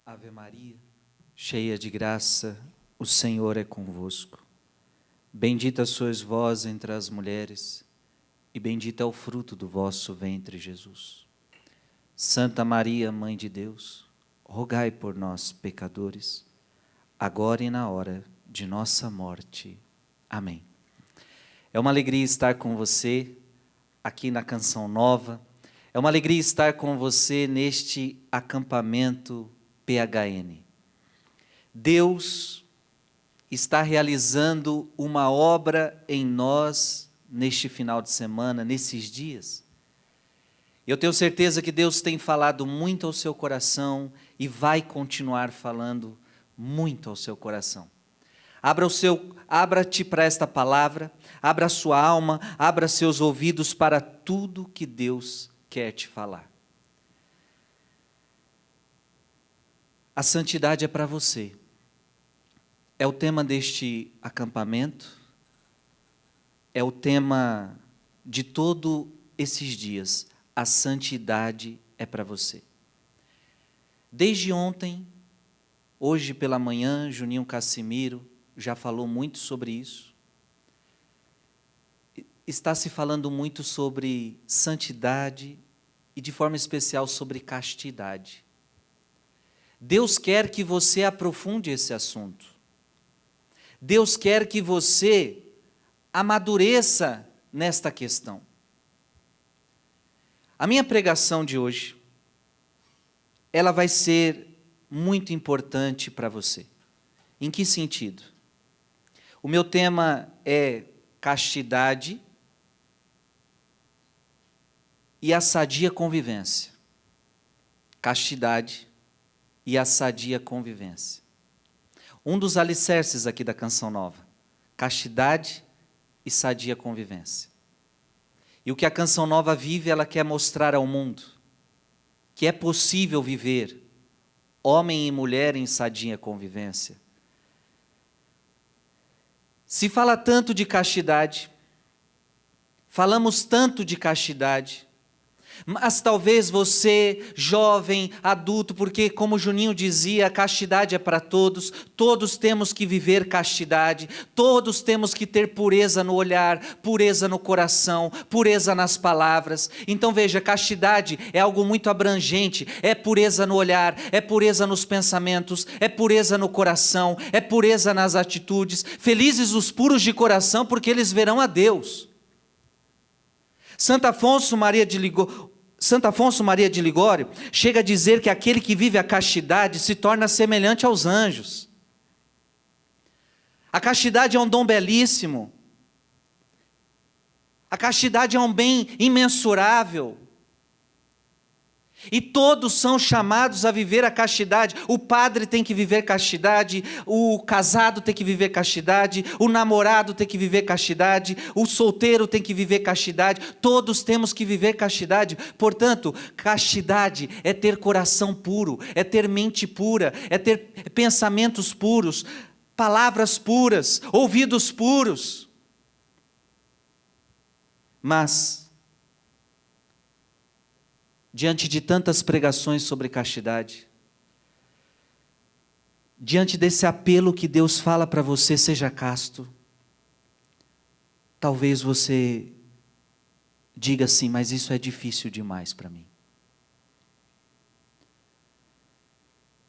Ave Maria, cheia de graça, o Senhor é convosco. Bendita sois vós entre as mulheres, e bendito é o fruto do vosso ventre, Jesus. Santa Maria, Mãe de Deus, rogai por nós, pecadores, agora e na hora de nossa morte. Amém. É uma alegria estar com você aqui na Canção Nova. É uma alegria estar com você neste acampamento PHN. Deus está realizando uma obra em nós neste final de semana, nesses dias. Eu tenho certeza que Deus tem falado muito ao seu coração e vai continuar falando muito ao seu coração. Abra-te para esta palavra, abra sua alma, abra seus ouvidos para tudo que Deus quer te falar. A santidade é para você. É o tema deste acampamento, é o tema de todos esses dias. A santidade é para você. Desde ontem, hoje pela manhã, Juninho Cassimiro já falou muito sobre isso. Está se falando muito sobre santidade e de forma especial sobre castidade. Deus quer que você aprofunde esse assunto. Deus quer que você amadureça nesta questão. A minha pregação de hoje, ela vai ser muito importante para você. Em que sentido? O meu tema é castidade e a sadia convivência. Castidade e a sadia convivência. Um dos alicerces aqui da Canção Nova, castidade e sadia convivência. E o que a Canção Nova vive, ela quer mostrar ao mundo que é possível viver homem e mulher em sadia convivência. Se fala tanto de castidade, falamos tanto de castidade, mas talvez você, jovem, adulto, porque como Juninho dizia, a castidade é para todos, todos temos que viver castidade, todos temos que ter pureza no olhar, pureza no coração, pureza nas palavras. Então veja, castidade é algo muito abrangente, é pureza no olhar, é pureza nos pensamentos, é pureza no coração, é pureza nas atitudes. Felizes os puros de coração, porque eles verão a Deus. Santo Afonso Maria de Ligório chega a dizer que aquele que vive a castidade se torna semelhante aos anjos. A castidade é um dom belíssimo. A castidade é um bem imensurável. E todos são chamados a viver a castidade. O padre tem que viver castidade, o casado tem que viver castidade, o namorado tem que viver castidade, o solteiro tem que viver castidade, todos temos que viver castidade. Portanto, castidade é ter coração puro, é ter mente pura, é ter pensamentos puros, palavras puras, ouvidos puros. Mas diante de tantas pregações sobre castidade, diante desse apelo que Deus fala para você, seja casto, talvez você diga assim, mas isso é difícil demais para mim.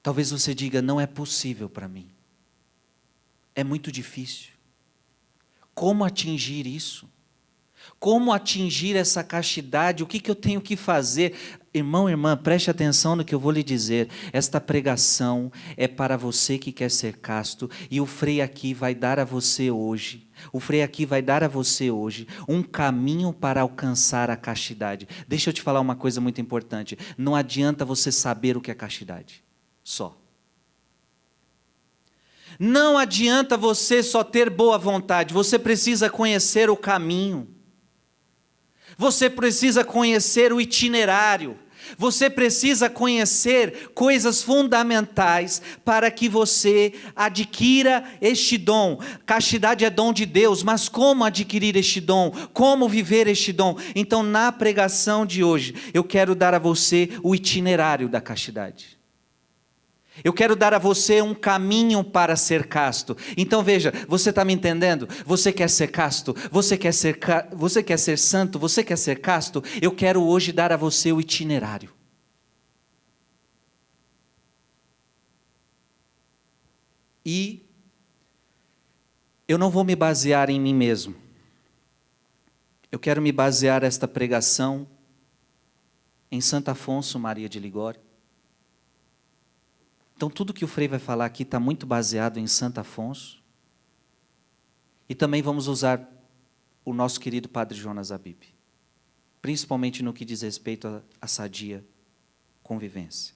Talvez você diga, não é possível para mim. É muito difícil. Como atingir isso? Como atingir essa castidade? O que eu tenho que fazer? Irmão, irmã, preste atenção no que eu vou lhe dizer. Esta pregação é para você que quer ser casto, e o Frei aqui vai dar a você hoje, um caminho para alcançar a castidade. Deixa eu te falar uma coisa muito importante. Não adianta você saber o que é castidade, só. Não adianta você só ter boa vontade, você precisa conhecer o caminho. Você precisa conhecer o itinerário, Você precisa conhecer coisas fundamentais para que você adquira este dom. Castidade é dom de Deus, mas como adquirir este dom? Como viver este dom? Então, na pregação de hoje, eu quero dar a você o itinerário da castidade. Eu quero dar a você um caminho para ser casto. Então veja, você está me entendendo? Você quer ser casto? Você quer ser santo? Você quer ser casto? Eu quero hoje dar a você o itinerário. E eu não vou me basear em mim mesmo. Eu quero me basear esta pregação em Santo Afonso Maria de Ligório. Então, tudo que o Frei vai falar aqui está muito baseado em Santo Afonso. E também vamos usar o nosso querido Padre Jonas Abib, principalmente no que diz respeito à sadia convivência.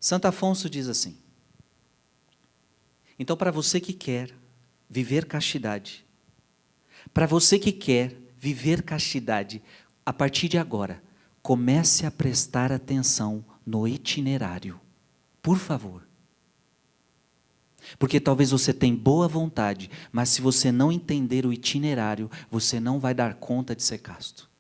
Santo Afonso diz assim: então, para você que quer viver castidade, para você que quer viver castidade, a partir de agora, comece a prestar atenção no itinerário, por favor. Porque talvez você tenha boa vontade, mas se você não entender o itinerário, você não vai dar conta de ser casto.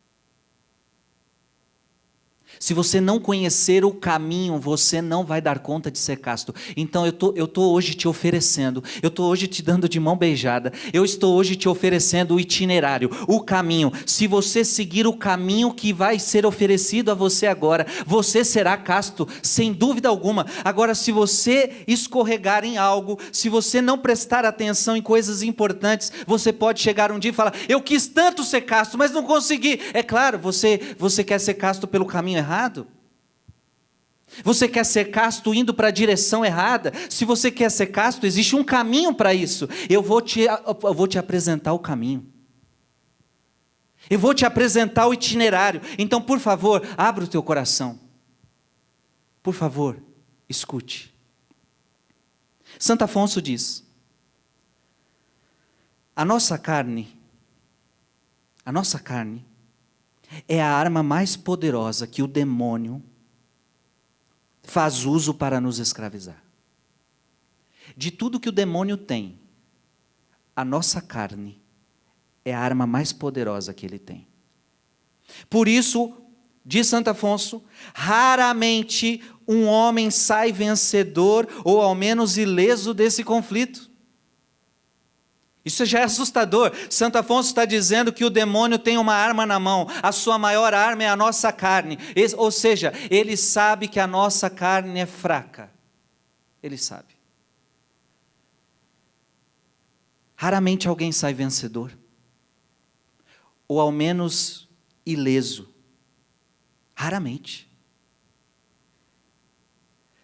Se você não conhecer o caminho, você não vai dar conta de ser casto. Então eu estou hoje te oferecendo, eu estou hoje te dando de mão beijada, eu estou hoje te oferecendo o itinerário, o caminho. Se você seguir o caminho que vai ser oferecido a você agora, você será casto, sem dúvida alguma. Agora, se você escorregar em algo, se você não prestar atenção em coisas importantes, você pode chegar um dia e falar: eu quis tanto ser casto, mas não consegui. É claro, você quer ser casto pelo caminho errado? Você quer ser casto indo para a direção errada? Se você quer ser casto, existe um caminho para isso. Eu vou te apresentar o caminho. Eu vou te apresentar o itinerário. Então, por favor, abra o teu coração. Por favor, escute. Santo Afonso diz: a nossa carne é a arma mais poderosa que o demônio faz uso para nos escravizar. De tudo que o demônio tem, a nossa carne é a arma mais poderosa que ele tem. Por isso, diz Santo Afonso, raramente um homem sai vencedor ou ao menos ileso desse conflito. Isso já é assustador. Santo Afonso está dizendo que o demônio tem uma arma na mão. A sua maior arma é a nossa carne. Ou seja, ele sabe que a nossa carne é fraca. Ele sabe. Raramente alguém sai vencedor. Ou ao menos ileso. Raramente.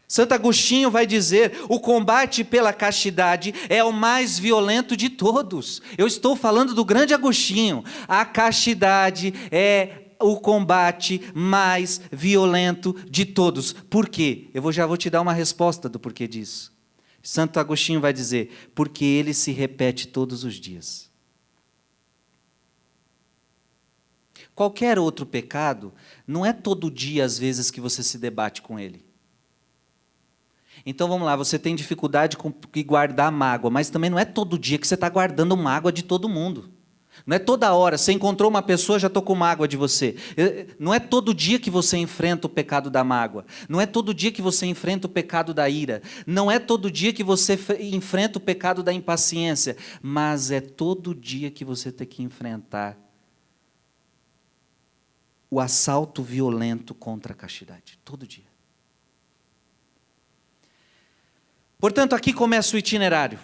Santo Agostinho vai dizer: o combate pela castidade é o mais violento de todos. Eu estou falando do grande Agostinho. A castidade é o combate mais violento de todos. Por quê? Já vou te dar uma resposta do porquê disso. Santo Agostinho vai dizer: porque ele se repete todos os dias. Qualquer outro pecado, não é todo dia, às vezes, que você se debate com ele. Então vamos lá, você tem dificuldade com guardar mágoa, mas também não é todo dia que você está guardando mágoa de todo mundo. Não é toda hora, você encontrou uma pessoa, já estou com mágoa de você. Não é todo dia que você enfrenta o pecado da mágoa. Não é todo dia que você enfrenta o pecado da ira. Não é todo dia que você enfrenta o pecado da impaciência. Mas é todo dia que você tem que enfrentar o assalto violento contra a castidade. Todo dia. Portanto, aqui começa o itinerário.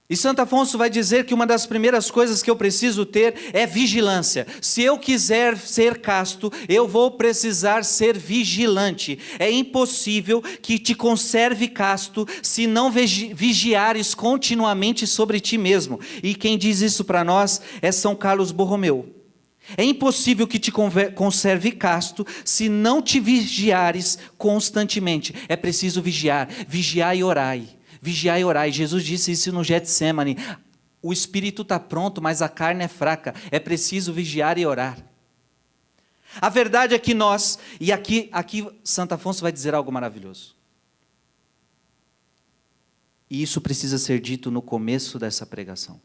E Santo Afonso vai dizer que uma das primeiras coisas que eu preciso ter é vigilância. Se eu quiser ser casto, eu vou precisar ser vigilante. É impossível que te conserve casto se não vigiares continuamente sobre ti mesmo. E quem diz isso para nós é São Carlos Borromeu. É impossível que te conserve casto se não te vigiares constantemente. É preciso vigiar. Vigiai e orai. Vigiai e orai. Jesus disse isso no Getsemane. O espírito está pronto, mas a carne é fraca. É preciso vigiar e orar. A verdade é que nós, e aqui Santo Afonso vai dizer algo maravilhoso. E isso precisa ser dito no começo dessa pregação.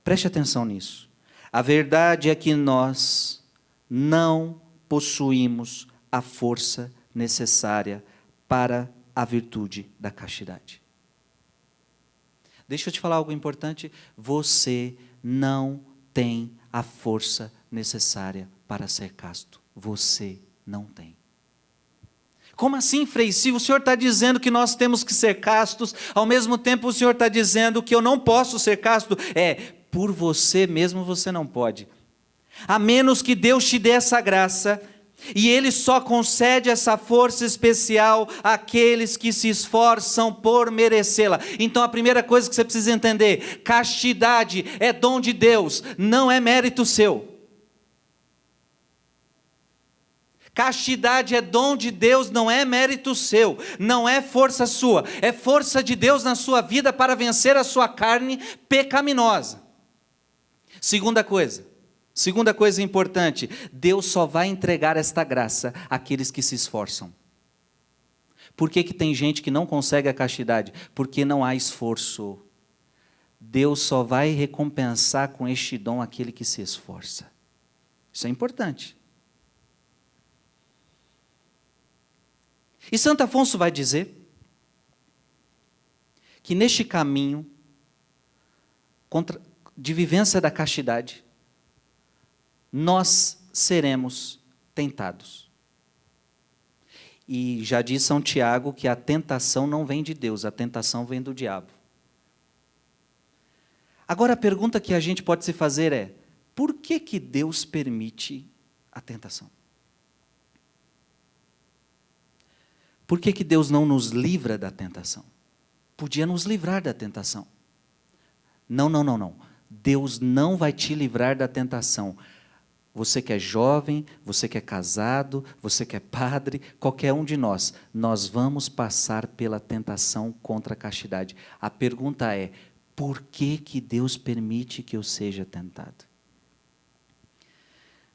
Preste atenção nisso. A verdade é que nós não possuímos a força necessária para a virtude da castidade. Deixa eu te falar algo importante. Você não tem a força necessária para ser casto. Você não tem. Como assim, Frei? Se o senhor está dizendo que nós temos que ser castos, ao mesmo tempo o senhor está dizendo que eu não posso ser casto. Por você mesmo você não pode. A menos que Deus te dê essa graça, e Ele só concede essa força especial àqueles que se esforçam por merecê-la. Então a primeira coisa que você precisa entender: castidade é dom de Deus, não é mérito seu. Castidade é dom de Deus, não é mérito seu, não é força sua, é força de Deus na sua vida para vencer a sua carne pecaminosa. Segunda coisa importante: Deus só vai entregar esta graça àqueles que se esforçam. Por que tem gente que não consegue a castidade? Porque não há esforço. Deus só vai recompensar com este dom aquele que se esforça. Isso é importante. E Santo Afonso vai dizer que neste caminho de vivência da castidade, nós seremos tentados. E já diz São Tiago que a tentação não vem de Deus, a tentação vem do diabo. Agora a pergunta que a gente pode se fazer é: por que Deus permite a tentação? Por que Deus não nos livra da tentação? Podia nos livrar da tentação. Não. Deus não vai te livrar da tentação. Você que é jovem, você que é casado, você que é padre, qualquer um de nós vamos passar pela tentação contra a castidade. A pergunta é: por que Deus permite que eu seja tentado?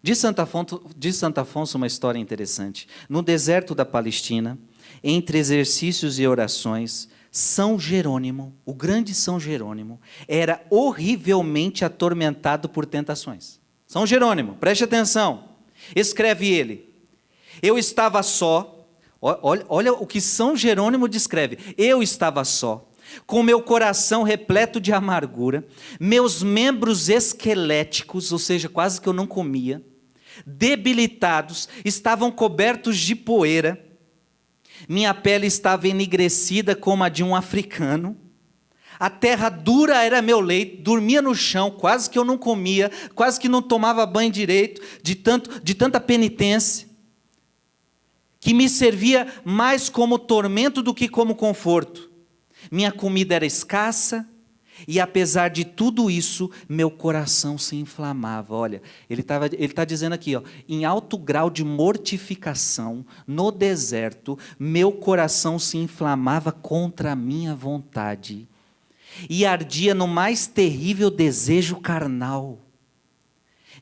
Diz Santo Afonso uma história interessante. No deserto da Palestina, entre exercícios e orações, São Jerônimo, o grande São Jerônimo, era horrivelmente atormentado por tentações. São Jerônimo, preste atenção, escreve ele: eu estava só, olha o que São Jerônimo descreve: eu estava só, com meu coração repleto de amargura, meus membros esqueléticos, ou seja, quase que eu não comia, debilitados, estavam cobertos de poeira, minha pele estava enegrecida como a de um africano, a terra dura era meu leito, dormia no chão, quase que eu não comia, quase que não tomava banho direito, de tanta penitência, que me servia mais como tormento do que como conforto. Minha comida era escassa, e apesar de tudo isso, meu coração se inflamava. Olha, ele está dizendo aqui, em alto grau de mortificação, no deserto, meu coração se inflamava contra a minha vontade, e ardia no mais terrível desejo carnal.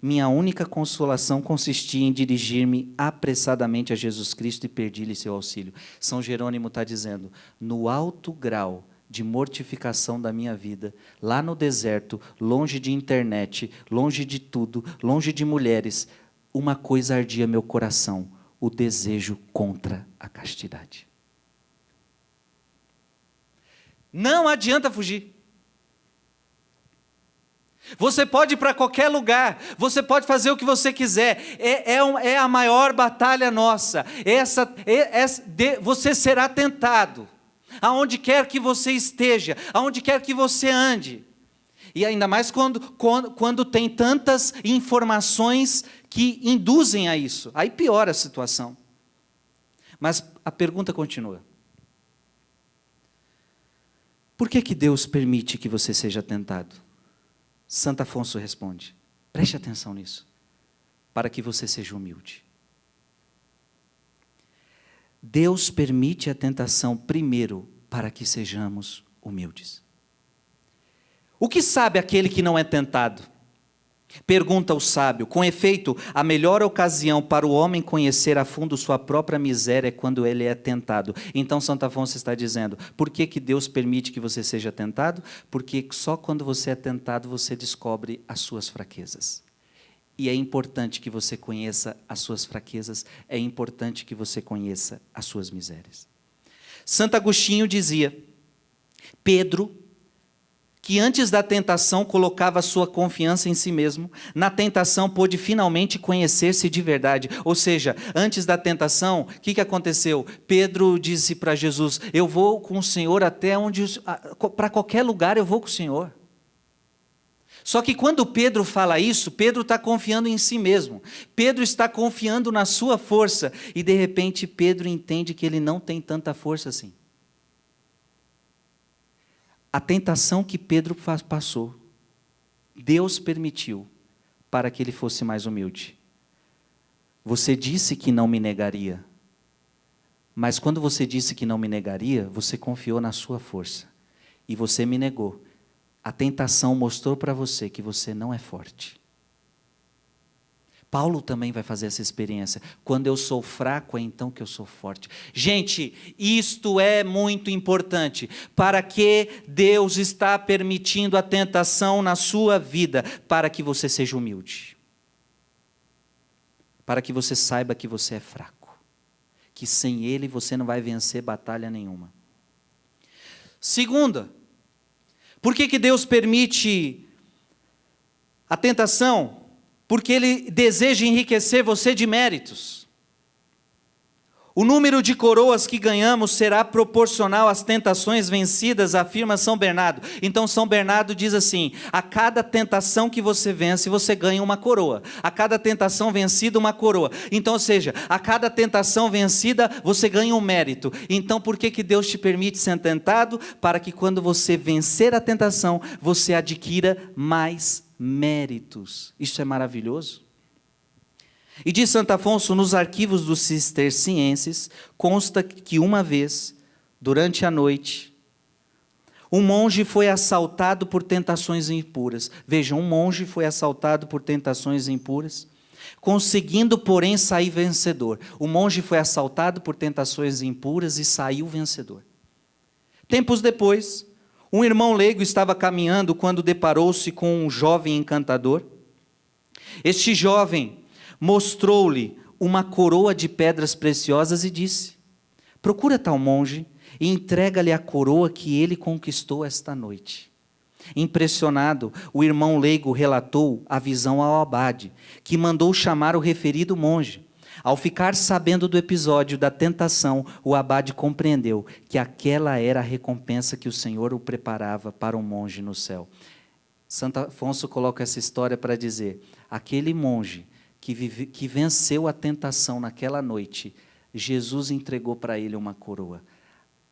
Minha única consolação consistia em dirigir-me apressadamente a Jesus Cristo e pedir-lhe seu auxílio. São Jerônimo está dizendo: no alto grau de mortificação da minha vida, lá no deserto, longe de internet, longe de tudo, longe de mulheres, uma coisa ardia meu coração: o desejo contra a castidade. Não adianta fugir. Você pode ir para qualquer lugar, você pode fazer o que você quiser, é a maior batalha nossa, você será tentado, aonde quer que você esteja, aonde quer que você ande, e ainda mais quando tem tantas informações que induzem a isso, aí piora a situação. Mas a pergunta continua: por que Deus permite que você seja tentado? Santo Afonso responde, preste atenção nisso: para que você seja humilde. Deus permite a tentação primeiro para que sejamos humildes. O que sabe aquele que não é tentado? Pergunta o sábio. Com efeito, a melhor ocasião para o homem conhecer a fundo sua própria miséria é quando ele é tentado. Então Santo Afonso está dizendo, por que Deus permite que você seja tentado? Porque só quando você é tentado você descobre as suas fraquezas. E é importante que você conheça as suas fraquezas, é importante que você conheça as suas misérias. Santo Agostinho dizia, Pedro, que antes da tentação colocava sua confiança em si mesmo, na tentação pôde finalmente conhecer-se de verdade. Ou seja, antes da tentação, o que aconteceu? Pedro disse para Jesus, eu vou com o Senhor até onde, para qualquer lugar eu vou com o Senhor. Só que quando Pedro fala isso, Pedro está confiando em si mesmo. Pedro está confiando na sua força. E de repente Pedro entende que ele não tem tanta força assim. A tentação que Pedro passou, Deus permitiu para que ele fosse mais humilde. Você disse que não me negaria, mas quando você disse que não me negaria, você confiou na sua força e você me negou. A tentação mostrou para você que você não é forte. Paulo também vai fazer essa experiência. Quando eu sou fraco, é então que eu sou forte. Gente, isto é muito importante. Para que Deus está permitindo a tentação na sua vida? Para que você seja humilde. Para que você saiba que você é fraco. Que sem Ele você não vai vencer batalha nenhuma. Segunda, por que Deus permite a tentação? Porque Ele deseja enriquecer você de méritos. O número de coroas que ganhamos será proporcional às tentações vencidas, afirma São Bernardo. Então São Bernardo diz assim, a cada tentação que você vence, você ganha uma coroa. A cada tentação vencida, uma coroa. Então, ou seja, a cada tentação vencida, você ganha um mérito. Então, por que Deus te permite ser tentado? Para que quando você vencer a tentação, você adquira mais méritos. Isso é maravilhoso. E diz Santo Afonso, nos arquivos dos cistercienses, consta que uma vez, durante a noite, um monge foi assaltado por tentações impuras. Vejam, um monge foi assaltado por tentações impuras, conseguindo, porém, sair vencedor. O monge foi assaltado por tentações impuras e saiu vencedor. Tempos depois, um irmão leigo estava caminhando quando deparou-se com um jovem encantador. Este jovem mostrou-lhe uma coroa de pedras preciosas e disse, procura tal monge e entrega-lhe a coroa que ele conquistou esta noite. Impressionado, o irmão leigo relatou a visão ao abade, que mandou chamar o referido monge. Ao ficar sabendo do episódio da tentação, o abade compreendeu que aquela era a recompensa que o Senhor o preparava para um monge no céu. Santo Afonso coloca essa história para dizer, aquele monge que venceu a tentação naquela noite, Jesus entregou para ele uma coroa.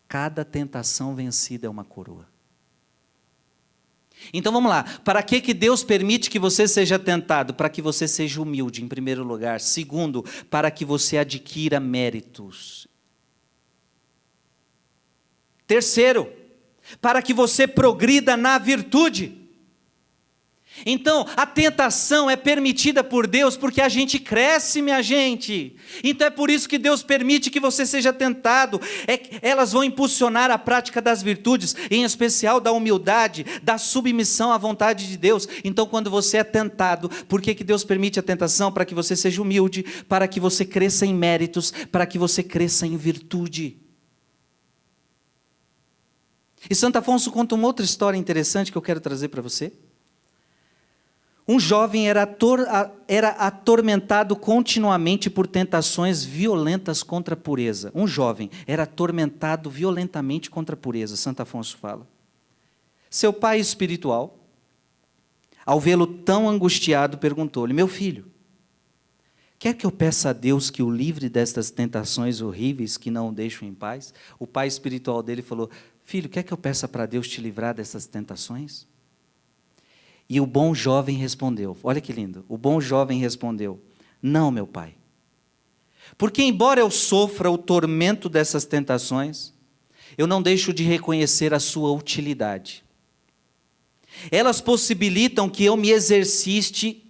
Cada tentação vencida é uma coroa. Então vamos lá, para que Deus permite que você seja tentado? Para que você seja humilde, em primeiro lugar. Segundo, para que você adquira méritos. Terceiro, para que você progrida na virtude. Então, a tentação é permitida por Deus porque a gente cresce, minha gente. Então é por isso que Deus permite que você seja tentado. Elas vão impulsionar a prática das virtudes, em especial da humildade, da submissão à vontade de Deus. Então, quando você é tentado, por que Deus permite a tentação? Para que você seja humilde, para que você cresça em méritos, para que você cresça em virtude. E Santo Afonso conta uma outra história interessante que eu quero trazer para você. Um jovem era atormentado continuamente por tentações violentas contra a pureza. Um jovem era atormentado violentamente contra a pureza, Santo Afonso fala. Seu pai espiritual, ao vê-lo tão angustiado, perguntou-lhe, meu filho, quer que eu peça a Deus que o livre destas tentações horríveis que não o deixam em paz? O pai espiritual dele falou, filho, quer que eu peça para Deus te livrar dessas tentações? E o bom jovem respondeu, olha que lindo, o bom jovem respondeu, não, meu pai, porque embora eu sofra o tormento dessas tentações, eu não deixo de reconhecer a sua utilidade. Elas possibilitam que eu me exercite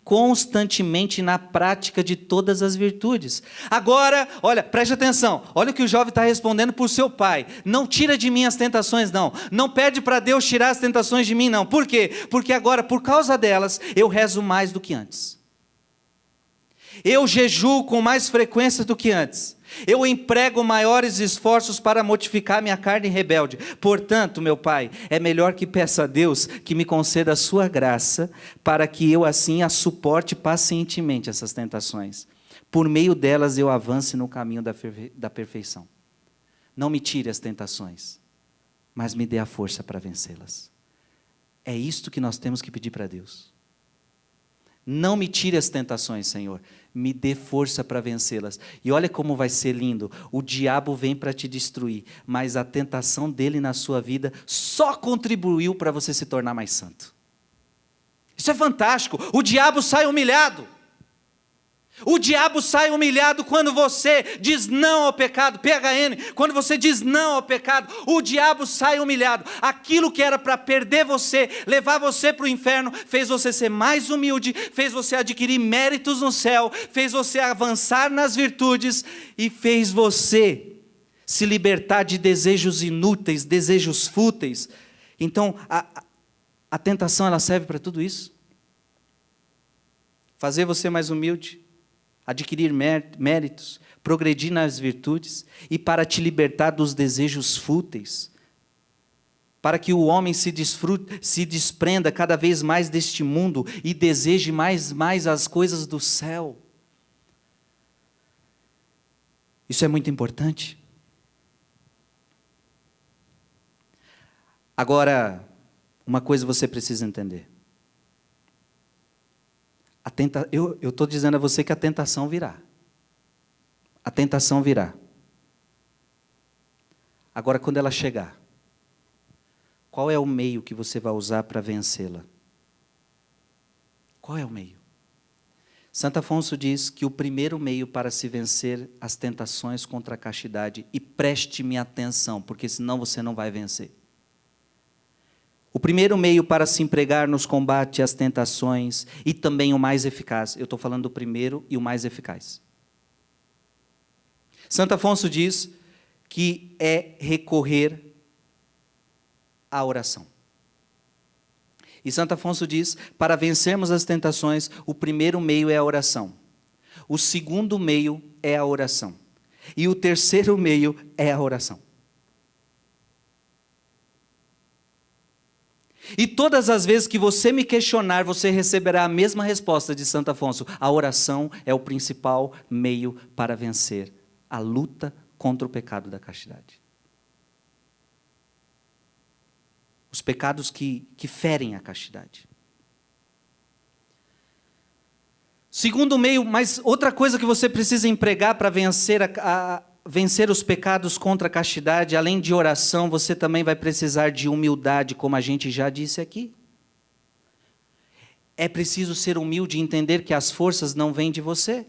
constantemente na prática de todas as virtudes. Agora, olha, preste atenção, olha o que o jovem está respondendo para o seu pai: não tira de mim as tentações, não pede para Deus tirar as tentações de mim, não. Por quê? Porque agora, por causa delas, eu rezo mais do que antes, eu jejuo com mais frequência do que antes, eu emprego maiores esforços para mortificar minha carne rebelde. Portanto, meu pai, é melhor que peça a Deus que me conceda a sua graça, para que eu assim a suporte pacientemente essas tentações. Por meio delas eu avance no caminho da perfeição. Não me tire as tentações, mas me dê a força para vencê-las. É isto que nós temos que pedir para Deus. Não me tire as tentações, Senhor, me dê força para vencê-las. E olha como vai ser lindo, o diabo vem para te destruir, mas a tentação dele na sua vida só contribuiu para você se tornar mais santo. Isso é fantástico, o diabo sai humilhado. O diabo sai humilhado quando você diz não ao pecado, PHN, quando você diz não ao pecado, o diabo sai humilhado. Aquilo que era para perder você, levar você para o inferno, fez você ser mais humilde, fez você adquirir méritos no céu, fez você avançar nas virtudes e fez você se libertar de desejos inúteis, desejos fúteis. Então, a tentação, ela serve para tudo isso. Fazer você mais humilde, adquirir méritos, progredir nas virtudes e para te libertar dos desejos fúteis, para que o homem se desprenda cada vez mais deste mundo e deseje mais as coisas do céu. Isso é muito importante. Agora, uma coisa você precisa entender. Eu estou dizendo a você que a tentação virá. A tentação virá. Agora, quando ela chegar, qual é o meio que você vai usar para vencê-la? Qual é o meio? Santo Afonso diz que o primeiro meio para se vencer as tentações contra a castidade, e preste-me atenção, porque senão você não vai vencer. O primeiro meio para se empregar nos combates às tentações, e também o mais eficaz, eu estou falando do primeiro e o mais eficaz. Santo Afonso diz que é recorrer à oração. E Santo Afonso diz, para vencermos as tentações, o primeiro meio é a oração. O segundo meio é a oração. E o terceiro meio é a oração. E todas as vezes que você me questionar, você receberá a mesma resposta de Santo Afonso. A oração é o principal meio para vencer a luta contra o pecado da castidade. Os pecados que ferem a castidade. Segundo meio, mas outra coisa que você precisa empregar para vencer os pecados contra a castidade, além de oração, você também vai precisar de humildade, como a gente já disse aqui. É preciso ser humilde e entender que as forças não vêm de você.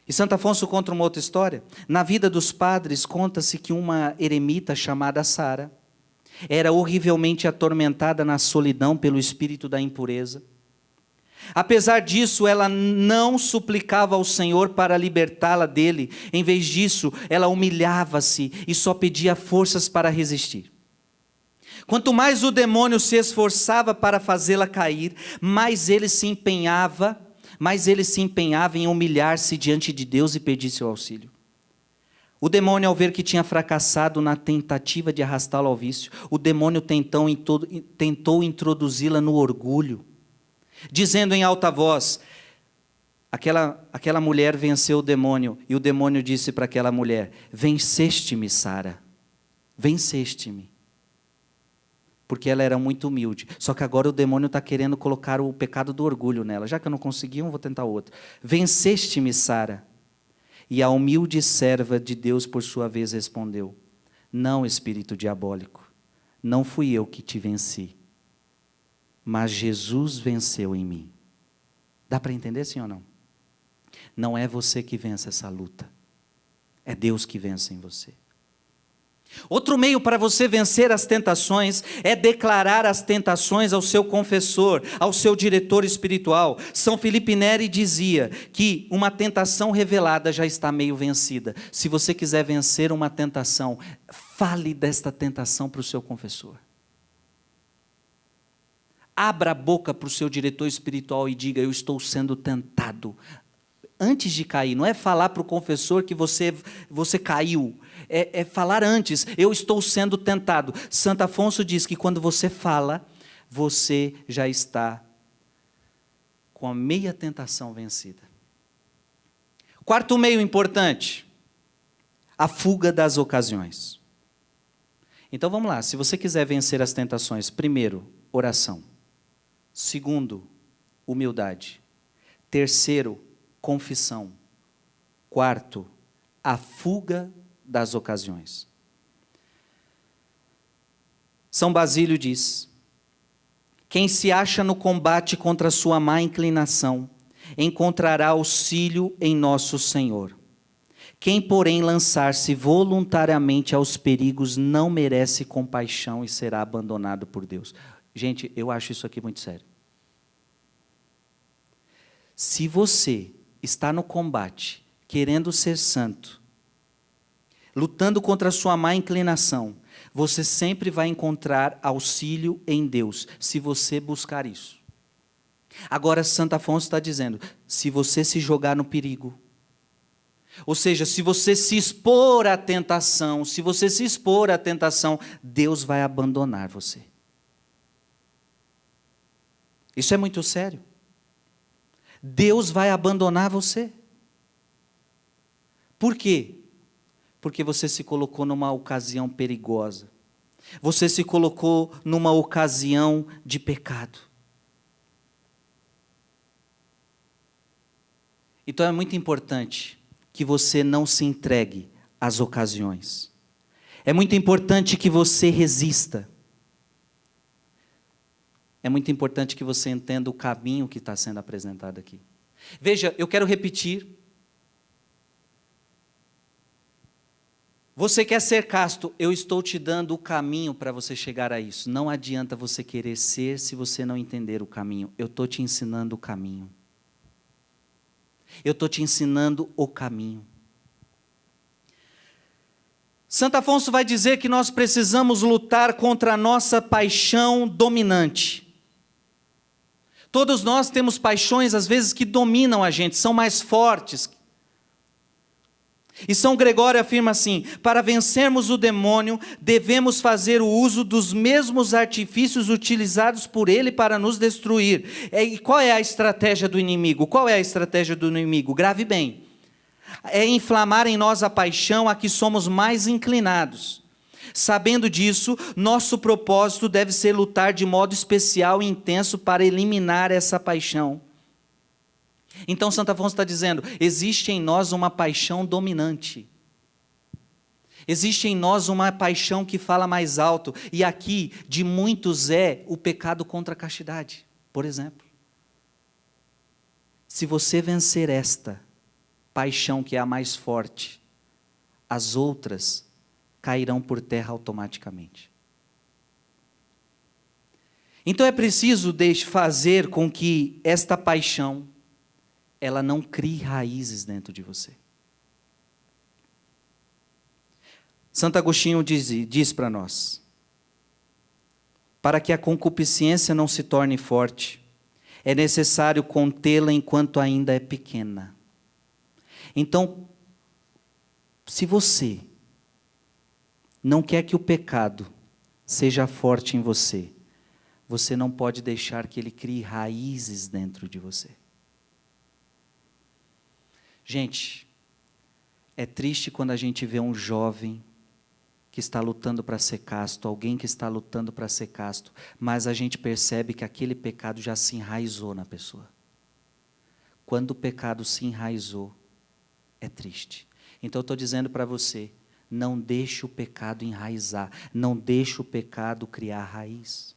E Santo Afonso conta uma outra história. Na vida dos padres, conta-se que uma eremita chamada Sara era horrivelmente atormentada na solidão pelo espírito da impureza. Apesar disso, ela não suplicava ao Senhor para libertá-la dele. Em vez disso, ela humilhava-se e só pedia forças para resistir. Quanto mais o demônio se esforçava para fazê-la cair, mais ele se empenhava em humilhar-se diante de Deus e pedir seu auxílio. O demônio, ao ver que tinha fracassado na tentativa de arrastá-la ao vício, o demônio tentou introduzi-la no orgulho, dizendo em alta voz, aquela mulher venceu o demônio, e o demônio disse para aquela mulher, venceste-me, Sara, venceste-me. Porque ela era muito humilde. Só que agora o demônio está querendo colocar o pecado do orgulho nela. Já que eu não consegui um, vou tentar outro. Venceste-me, Sara. E a humilde serva de Deus, por sua vez, respondeu, não, espírito diabólico, não fui eu que te venci, mas Jesus venceu em mim. Dá para entender, sim ou não? Não é você que vence essa luta. É Deus que vence em você. Outro meio para você vencer as tentações é declarar as tentações ao seu confessor, ao seu diretor espiritual. São Felipe Neri dizia que uma tentação revelada já está meio vencida. Se você quiser vencer uma tentação, fale desta tentação para o seu confessor. Abra a boca para o seu diretor espiritual e diga: eu estou sendo tentado. Antes de cair, não é falar para o confessor que você caiu, é falar antes: eu estou sendo tentado. Santo Afonso diz que quando você fala, você já está com a meia tentação vencida. Quarto meio importante, a fuga das ocasiões. Então vamos lá, se você quiser vencer as tentações, primeiro, oração. Segundo, humildade. Terceiro, confissão. Quarto, a fuga das ocasiões. São Basílio diz: quem se acha no combate contra sua má inclinação, encontrará auxílio em nosso Senhor. Quem, porém, lançar-se voluntariamente aos perigos não merece compaixão e será abandonado por Deus. Gente, eu acho isso aqui muito sério. Se você está no combate, querendo ser santo, lutando contra a sua má inclinação, você sempre vai encontrar auxílio em Deus, se você buscar isso. Agora, Santo Afonso está dizendo: se você se jogar no perigo, ou seja, se você se expor à tentação, Deus vai abandonar você. Isso é muito sério. Deus vai abandonar você. Por quê? Porque você se colocou numa ocasião perigosa. Você se colocou numa ocasião de pecado. Então é muito importante que você não se entregue às ocasiões. É muito importante que você resista. É muito importante que você entenda o caminho que está sendo apresentado aqui. Veja, eu quero repetir. Você quer ser casto, eu estou te dando o caminho para você chegar a isso. Não adianta você querer ser se você não entender o caminho. Eu estou te ensinando o caminho. Eu estou te ensinando o caminho. Santo Afonso vai dizer que nós precisamos lutar contra a nossa paixão dominante. Todos nós temos paixões, às vezes, que dominam a gente, são mais fortes. E São Gregório afirma assim: para vencermos o demônio, devemos fazer o uso dos mesmos artifícios utilizados por ele para nos destruir. E qual é a estratégia do inimigo? Qual é a estratégia do inimigo? Grave bem. É inflamar em nós a paixão a que somos mais inclinados. Sabendo disso, nosso propósito deve ser lutar de modo especial e intenso para eliminar essa paixão. Então Santo Afonso está dizendo: existe em nós uma paixão dominante. Existe em nós uma paixão que fala mais alto. E aqui, de muitos, é o pecado contra a castidade, por exemplo. Se você vencer esta paixão, que é a mais forte, as outras cairão por terra automaticamente. Então é preciso fazer com que esta paixão, ela não crie raízes dentro de você. Santo Agostinho diz para nós: para que a concupiscência não se torne forte, é necessário contê-la enquanto ainda é pequena. Então, se você não quer que o pecado seja forte em você, você não pode deixar que ele crie raízes dentro de você. Gente, é triste quando a gente vê um jovem que está lutando para ser casto, alguém que está lutando para ser casto, mas a gente percebe que aquele pecado já se enraizou na pessoa. Quando o pecado se enraizou, é triste. Então eu estou dizendo para você: não deixe o pecado enraizar, não deixe o pecado criar raiz.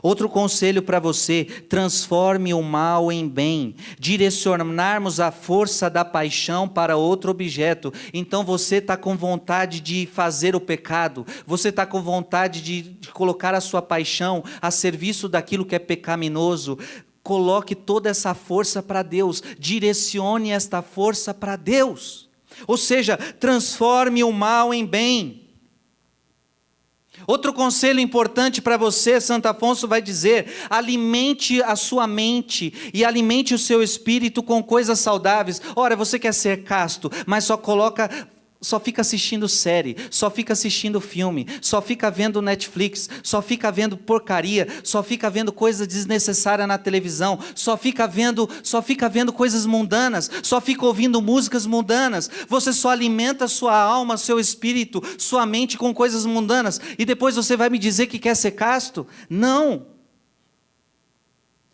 Outro conselho para você: transforme o mal em bem, direcionarmos a força da paixão para outro objeto. Então você está com vontade de fazer o pecado, você está com vontade de colocar a sua paixão a serviço daquilo que é pecaminoso. Coloque toda essa força para Deus, direcione esta força para Deus. Ou seja, transforme o mal em bem. Outro conselho importante para você, Santo Afonso vai dizer: alimente a sua mente e alimente o seu espírito com coisas saudáveis. Ora, você quer ser casto, mas só fica assistindo série, só fica assistindo filme, só fica vendo Netflix, só fica vendo porcaria, só fica vendo coisa desnecessária na televisão, só fica vendo coisas mundanas, só fica ouvindo músicas mundanas. Você só alimenta sua alma, seu espírito, sua mente com coisas mundanas, e depois você vai me dizer que quer ser casto? Não.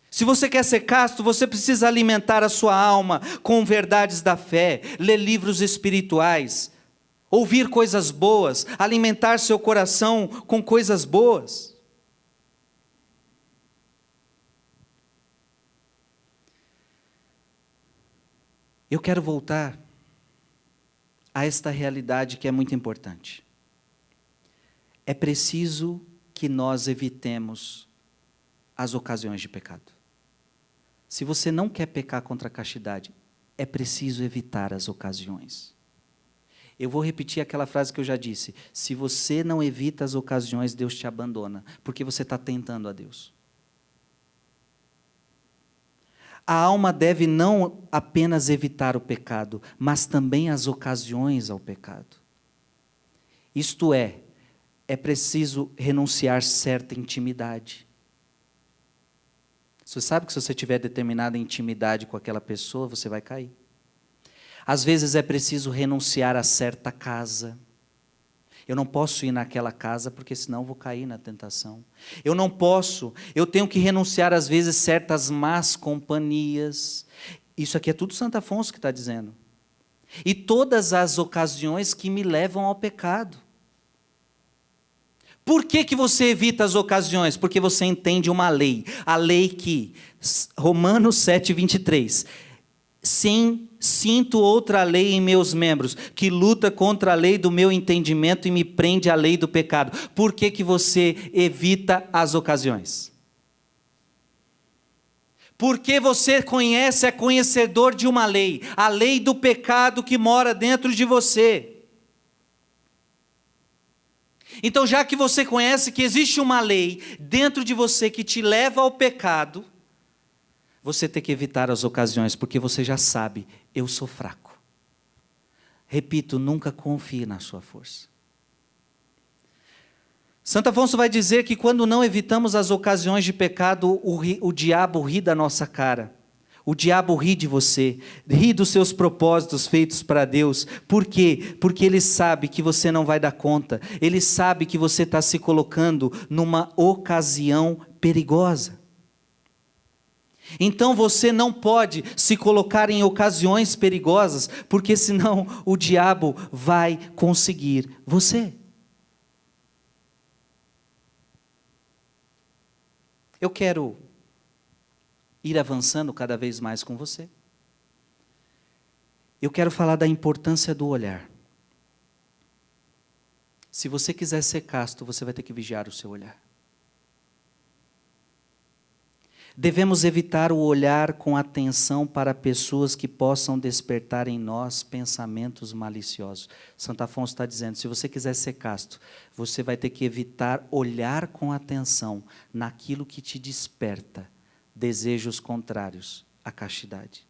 Se você quer ser casto, você precisa alimentar a sua alma com verdades da fé, ler livros espirituais, ouvir coisas boas, alimentar seu coração com coisas boas. Eu quero voltar a esta realidade que é muito importante. É preciso que nós evitemos as ocasiões de pecado. Se você não quer pecar contra a castidade, é preciso evitar as ocasiões. Eu vou repetir aquela frase que eu já disse: se você não evita as ocasiões, Deus te abandona, porque você está tentando a Deus. A alma deve não apenas evitar o pecado, mas também as ocasiões ao pecado. Isto é preciso renunciar certa intimidade. Você sabe que se você tiver determinada intimidade com aquela pessoa, você vai cair. Às vezes é preciso renunciar a certa casa. Eu não posso ir naquela casa porque senão vou cair na tentação. Eu tenho que renunciar às vezes certas más companhias. Isso aqui é tudo Santo Afonso que está dizendo. E todas as ocasiões que me levam ao pecado. Por que você evita as ocasiões? Porque você entende uma lei. A lei que, Romanos 7:23, sim, sinto outra lei em meus membros, que luta contra a lei do meu entendimento e me prende à lei do pecado. Por que você evita as ocasiões? Porque você é conhecedor de uma lei, a lei do pecado que mora dentro de você. Então, já que você conhece que existe uma lei dentro de você que te leva ao pecado, você tem que evitar as ocasiões, porque você já sabe: eu sou fraco. Repito, nunca confie na sua força. Santo Afonso vai dizer que quando não evitamos as ocasiões de pecado, o diabo ri da nossa cara. O diabo ri de você, ri dos seus propósitos feitos para Deus. Por quê? Porque ele sabe que você não vai dar conta. Ele sabe que você está se colocando numa ocasião perigosa. Então você não pode se colocar em ocasiões perigosas, porque senão o diabo vai conseguir você. Eu quero ir avançando cada vez mais com você. Eu quero falar da importância do olhar. Se você quiser ser casto, você vai ter que vigiar o seu olhar. Devemos evitar o olhar com atenção para pessoas que possam despertar em nós pensamentos maliciosos. Santo Afonso está dizendo: se você quiser ser casto, você vai ter que evitar olhar com atenção naquilo que te desperta desejos contrários à castidade.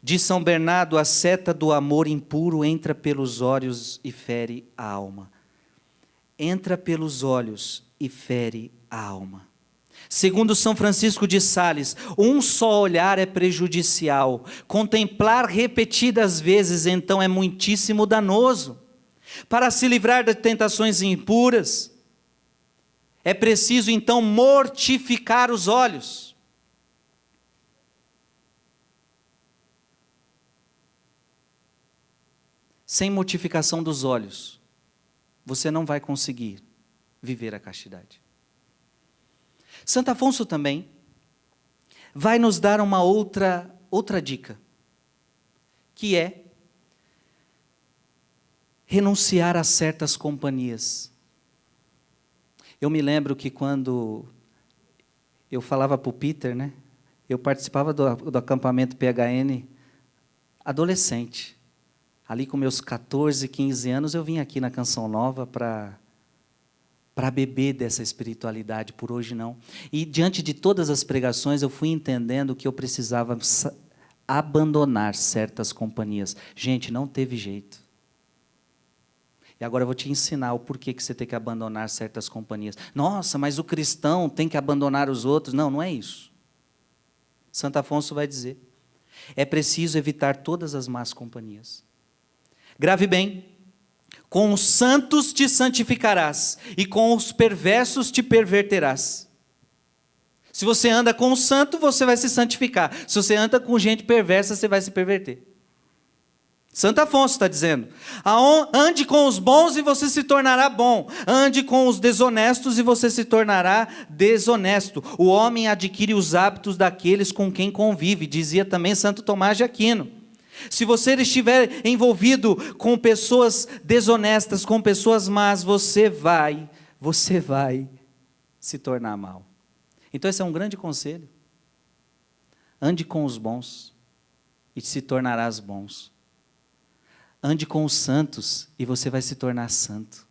Diz São Bernardo: a seta do amor impuro entra pelos olhos e fere a alma. Entra pelos olhos e fere a alma. Segundo São Francisco de Sales, um só olhar é prejudicial. Contemplar repetidas vezes, então, é muitíssimo danoso. Para se livrar de tentações impuras, é preciso, então, mortificar os olhos. Sem mortificação dos olhos, você não vai conseguir viver a castidade. Santo Afonso também vai nos dar uma outra dica, que é renunciar a certas companhias. Eu me lembro que quando eu falava para o Peter, né? Eu participava do acampamento PHN adolescente. Ali com meus 14, 15 anos, eu vim aqui na Canção Nova para beber dessa espiritualidade, por hoje não. E diante de todas as pregações, eu fui entendendo que eu precisava abandonar certas companhias. Gente, não teve jeito. E agora eu vou te ensinar o porquê que você tem que abandonar certas companhias. Nossa, mas o cristão tem que abandonar os outros. Não, não é isso. Santo Afonso vai dizer, é preciso evitar todas as más companhias. Grave bem, com os santos te santificarás, e com os perversos te perverterás. Se você anda com o santo, você vai se santificar. Se você anda com gente perversa, você vai se perverter. Santo Afonso está dizendo, ande com os bons e você se tornará bom, ande com os desonestos e você se tornará desonesto. O homem adquire os hábitos daqueles com quem convive, dizia também Santo Tomás de Aquino. Se você estiver envolvido com pessoas desonestas, com pessoas más, você vai se tornar mal. Então esse é um grande conselho. Ande com os bons e se tornarás bons. Ande com os santos e você vai se tornar santo.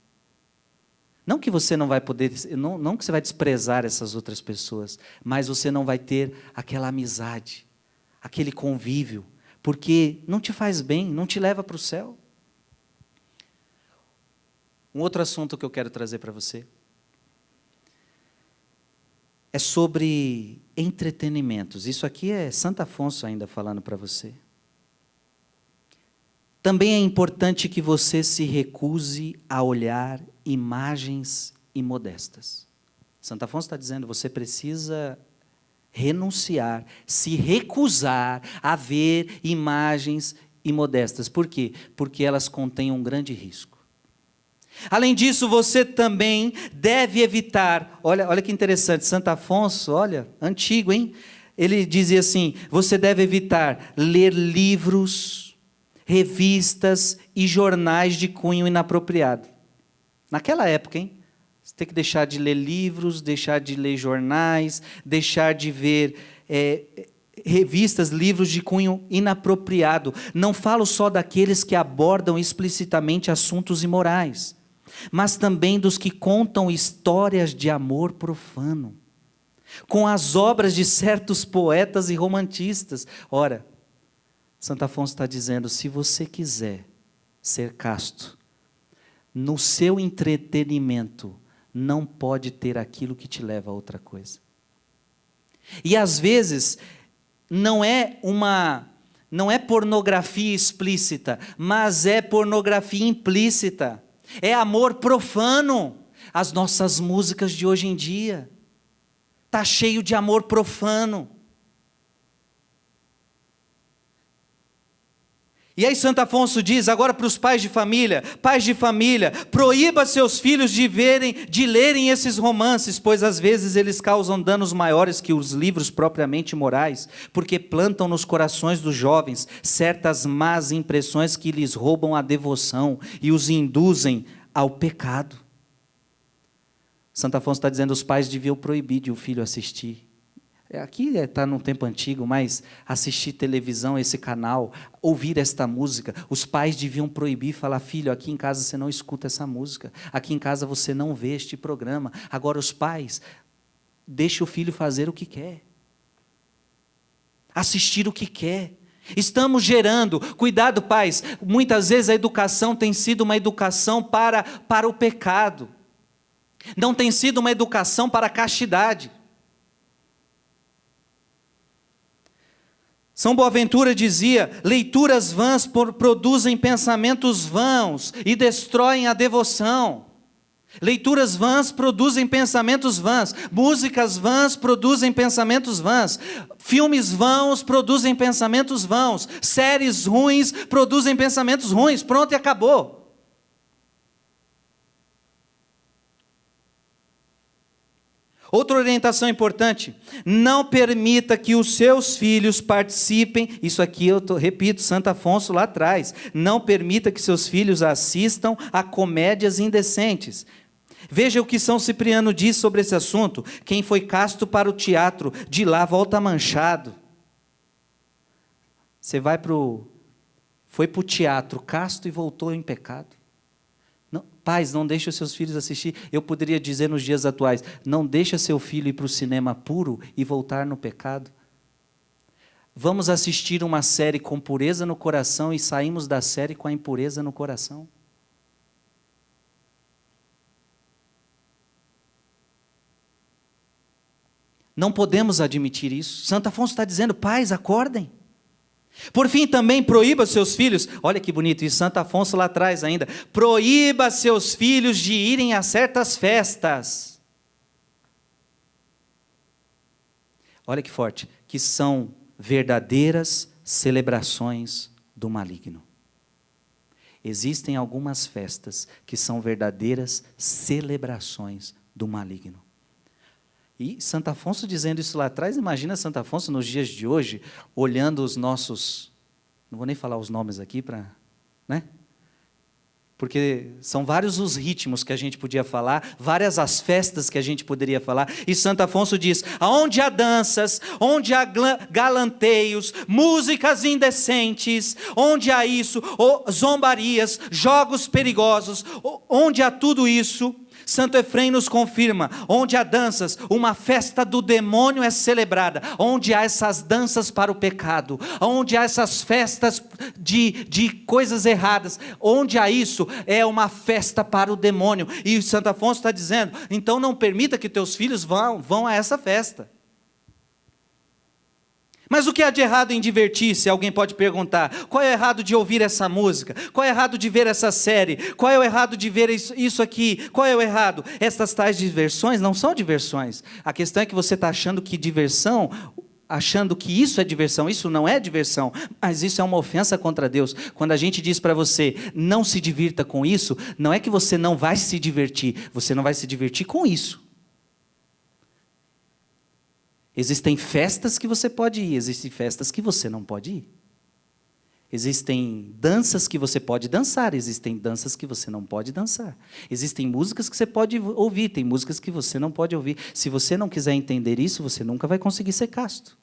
Não que você não vai poder, não que você vai desprezar essas outras pessoas, mas você não vai ter aquela amizade, aquele convívio, porque não te faz bem, não te leva para o céu. Um outro assunto que eu quero trazer para você é sobre entretenimentos. Isso aqui é Santo Afonso ainda falando para você. Também é importante que você se recuse a olhar imagens imodestas. Santo Afonso está dizendo, você precisa renunciar, se recusar a ver imagens imodestas. Por quê? Porque elas contêm um grande risco. Além disso, você também deve evitar, olha que interessante, Santo Afonso, olha, antigo, hein? Ele dizia assim, você deve evitar ler livros, revistas e jornais de cunho inapropriado. Naquela época, hein? Você tem que deixar de ler livros, deixar de ler jornais, deixar de ver revistas, livros de cunho inapropriado. Não falo só daqueles que abordam explicitamente assuntos imorais, mas também dos que contam histórias de amor profano, com as obras de certos poetas e romantistas. Ora, Santo Afonso está dizendo, se você quiser ser casto, no seu entretenimento, não pode ter aquilo que te leva a outra coisa. E às vezes, não é pornografia explícita, mas é pornografia implícita. É amor profano. As nossas músicas de hoje em dia está cheio de amor profano. E aí Santo Afonso diz, agora para os pais de família, proíba seus filhos de lerem esses romances, pois às vezes eles causam danos maiores que os livros propriamente morais, porque plantam nos corações dos jovens certas más impressões que lhes roubam a devoção e os induzem ao pecado. Santo Afonso está dizendo, os pais deviam proibir de o filho assistir. Aqui está num tempo antigo, mas assistir televisão, esse canal, ouvir esta música, os pais deviam proibir, falar, filho, aqui em casa você não escuta essa música, aqui em casa você não vê este programa. Agora os pais, deixem o filho fazer o que quer, assistir o que quer. Estamos gerando, cuidado pais, muitas vezes a educação tem sido uma educação para o pecado, não tem sido uma educação para a castidade. São Boaventura dizia, leituras vãs produzem pensamentos vãos e destroem a devoção. Leituras vãs produzem pensamentos vãs, músicas vãs produzem pensamentos vãs, filmes vãos produzem pensamentos vãos, séries ruins produzem pensamentos ruins, pronto e acabou. Outra orientação importante: não permita que os seus filhos participem, isso aqui repito, Santo Afonso lá atrás, não permita que seus filhos assistam a comédias indecentes. Veja o que São Cipriano diz sobre esse assunto: quem foi casto para o teatro, de lá volta manchado. Você foi para o teatro casto e voltou em pecado. Não, pais, não deixe os seus filhos assistir. Eu poderia dizer nos dias atuais: não deixe seu filho ir para o cinema puro e voltar no pecado. Vamos assistir uma série com pureza no coração e saímos da série com a impureza no coração. Não podemos admitir isso. Santo Afonso está dizendo: pais, acordem. Por fim, também proíba seus filhos, olha que bonito isso, Santo Afonso lá atrás ainda, proíba seus filhos de irem a certas festas. Olha que forte, que são verdadeiras celebrações do maligno. Existem algumas festas que são verdadeiras celebrações do maligno. E Santo Afonso dizendo isso lá atrás, imagina Santo Afonso nos dias de hoje, olhando os nossos, não vou nem falar os nomes aqui, né? Porque são vários os ritmos que a gente podia falar, várias as festas que a gente poderia falar, e Santo Afonso diz: aonde há danças, onde há galanteios, músicas indecentes, onde há isso, zombarias, jogos perigosos, onde há tudo isso, Santo Efrem nos confirma: onde há danças, uma festa do demônio é celebrada, onde há essas danças para o pecado, onde há essas festas de coisas erradas, onde há isso, é uma festa para o demônio. E Santo Afonso está dizendo: então não permita que teus filhos vão a essa festa. Mas o que há de errado em divertir-se? Alguém pode perguntar. Qual é o errado de ouvir essa música? Qual é o errado de ver essa série? Qual é o errado de ver isso aqui? Qual é o errado? Estas tais diversões não são diversões. A questão é que você está achando que diversão, achando que isso é diversão. Isso não é diversão, mas isso é uma ofensa contra Deus. Quando a gente diz para você: não se divirta com isso, não é que você não vai se divertir, você não vai se divertir com isso. Existem festas que você pode ir, existem festas que você não pode ir. Existem danças que você pode dançar, existem danças que você não pode dançar. Existem músicas que você pode ouvir, tem músicas que você não pode ouvir. Se você não quiser entender isso, você nunca vai conseguir ser casto.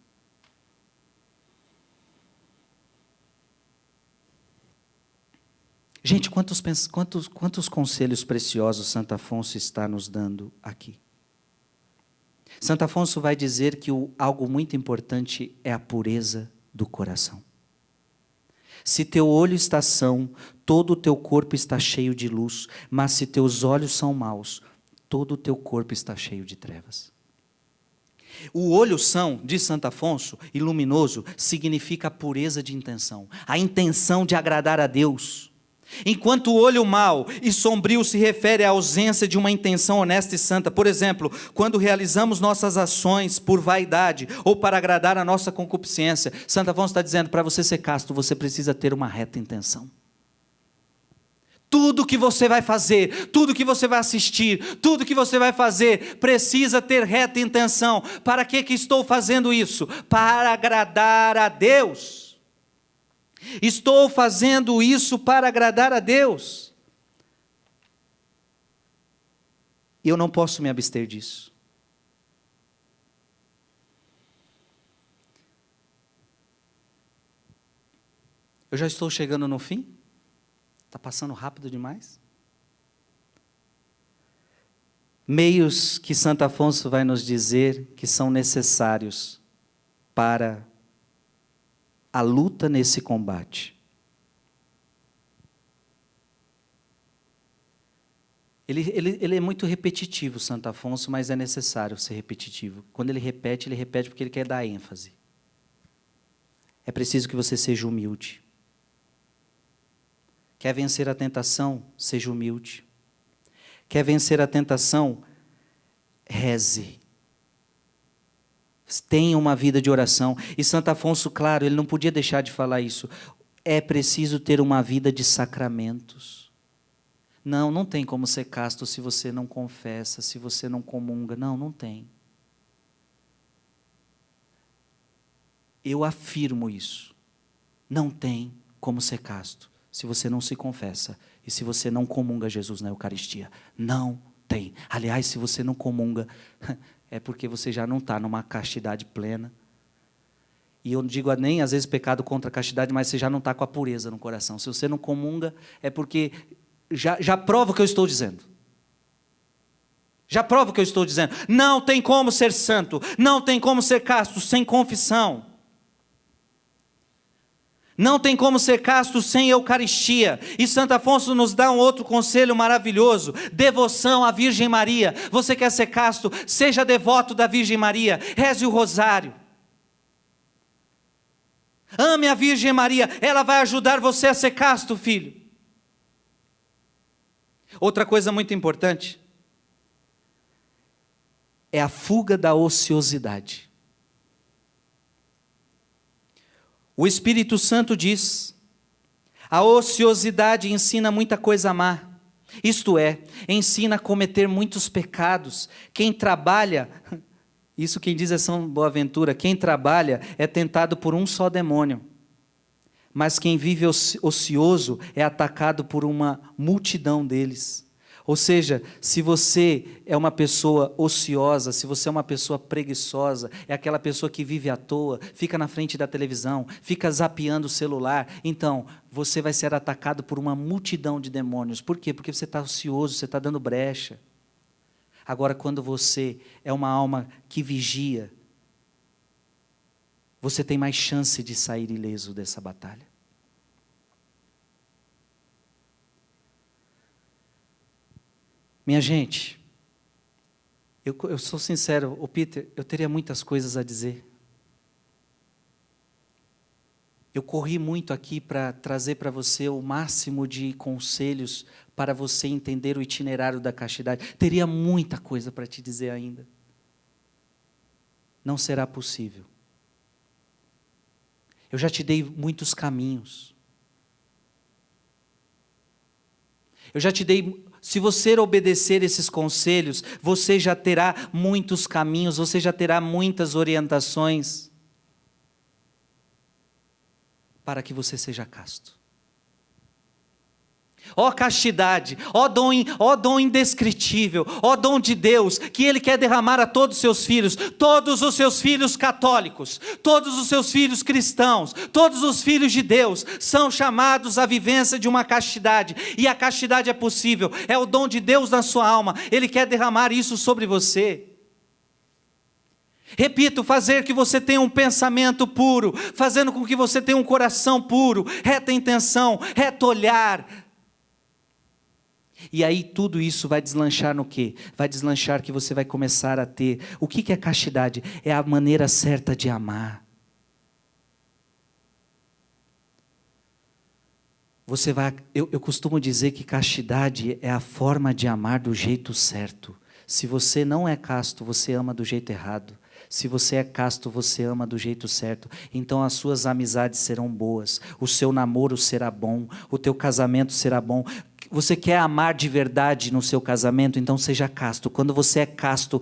Gente, quantos conselhos preciosos Santo Afonso está nos dando aqui. Santo Afonso vai dizer que algo muito importante é a pureza do coração. Se teu olho está são, todo o teu corpo está cheio de luz, mas se teus olhos são maus, todo o teu corpo está cheio de trevas. O olho são, diz Santo Afonso, e luminoso, significa a pureza de intenção, a intenção de agradar a Deus. Enquanto o olho mau e sombrio se refere à ausência de uma intenção honesta e santa. Por exemplo, quando realizamos nossas ações por vaidade ou para agradar a nossa concupiscência, Santo Afonso está dizendo: para você ser casto, você precisa ter uma reta intenção. Tudo que você vai fazer, tudo que você vai assistir, tudo que você vai fazer, precisa ter reta intenção. Para que estou fazendo isso? Para agradar a Deus. Estou fazendo isso para agradar a Deus. E eu não posso me abster disso. Eu já estou chegando no fim? Está passando rápido demais? Meios que Santo Afonso vai nos dizer que são necessários para a luta nesse combate. Ele é muito repetitivo, Santo Afonso, mas é necessário ser repetitivo. Quando ele repete porque ele quer dar ênfase. É preciso que você seja humilde. Quer vencer a tentação? Seja humilde. Quer vencer a tentação? Reze. Tenha uma vida de oração. E Santo Afonso, claro, ele não podia deixar de falar isso. É preciso ter uma vida de sacramentos. Não tem como ser casto se você não confessa, se você não comunga. Não tem. Eu afirmo isso. Não tem como ser casto se você não se confessa e se você não comunga Jesus na Eucaristia. Não tem. Aliás, se você não comunga, é porque você já não está numa castidade plena. E eu não digo nem às vezes pecado contra a castidade, mas você já não está com a pureza no coração. Se você não comunga, é porque já prova o que eu estou dizendo. Já prova o que eu estou dizendo. Não tem como ser santo, não tem como ser casto sem confissão. Não tem como ser casto sem Eucaristia. E Santo Afonso nos dá um outro conselho maravilhoso: devoção à Virgem Maria. Você quer ser casto? Seja devoto da Virgem Maria. Reze o rosário. Ame a Virgem Maria. Ela vai ajudar você a ser casto, filho. Outra coisa muito importante é a fuga da ociosidade. O Espírito Santo diz: a ociosidade ensina muita coisa má. Isto é, ensina a cometer muitos pecados. Quem trabalha, isso quem diz é São Boaventura, quem trabalha é tentado por um só demônio. Mas quem vive ocioso é atacado por uma multidão deles. Ou seja, se você é uma pessoa ociosa, se você é uma pessoa preguiçosa, é aquela pessoa que vive à toa, fica na frente da televisão, fica zapeando o celular, então você vai ser atacado por uma multidão de demônios. Por quê? Porque você está ocioso, você está dando brecha. Agora, quando você é uma alma que vigia, você tem mais chance de sair ileso dessa batalha. Minha gente, eu sou sincero, ô Peter, eu teria muitas coisas a dizer. Eu corri muito aqui para trazer para você o máximo de conselhos para você entender o itinerário da castidade. Teria muita coisa para te dizer ainda. Não será possível. Eu já te dei muitos caminhos. Eu já te dei. Se você obedecer esses conselhos, você já terá muitos caminhos, você já terá muitas orientações para que você seja casto. Ó castidade, ó dom indescritível, ó dom de Deus, que Ele quer derramar a todos os seus filhos católicos, todos os seus filhos cristãos, todos os filhos de Deus, são chamados à vivência de uma castidade, e a castidade é possível, é o dom de Deus na sua alma, Ele quer derramar isso sobre você. Repito, fazer que você tenha um pensamento puro, fazendo com que você tenha um coração puro, reta intenção, reto olhar. E aí tudo isso vai deslanchar no quê? Vai deslanchar que você vai começar a ter. O que é castidade? É a maneira certa de amar. Eu costumo dizer que castidade é a forma de amar do jeito certo. Se você não é casto, você ama do jeito errado. Se você é casto, você ama do jeito certo. Então as suas amizades serão boas, o seu namoro será bom, o teu casamento será bom. Você quer amar de verdade no seu casamento? Então seja casto. Quando você é casto,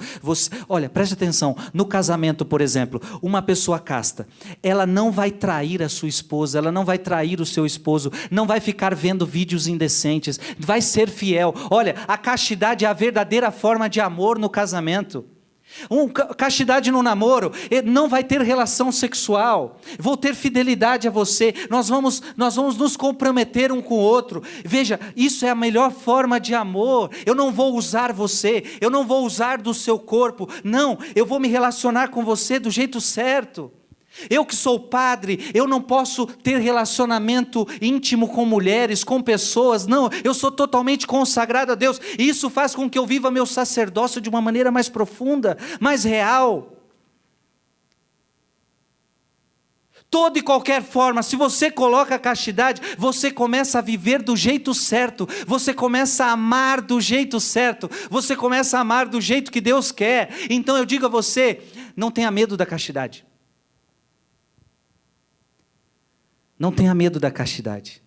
olha, preste atenção, no casamento, por exemplo, uma pessoa casta, ela não vai trair a sua esposa, ela não vai trair o seu esposo, não vai ficar vendo vídeos indecentes, vai ser fiel. Olha, a castidade é a verdadeira forma de amor no casamento. Castidade no namoro, não vai ter relação sexual, vou ter fidelidade a você, nós vamos nos comprometer um com o outro. Veja, isso é a melhor forma de amor. Eu não vou usar você, eu não vou usar do seu corpo, não, eu vou me relacionar com você do jeito certo. Eu que sou padre, eu não posso ter relacionamento íntimo com mulheres, com pessoas, não, eu sou totalmente consagrado a Deus, e isso faz com que eu viva meu sacerdócio de uma maneira mais profunda, mais real. Toda e qualquer forma, se você coloca a castidade, você começa a viver do jeito certo, você começa a amar do jeito certo, você começa a amar do jeito que Deus quer. Então eu digo a você, não tenha medo da castidade. Não tenha medo da castidade.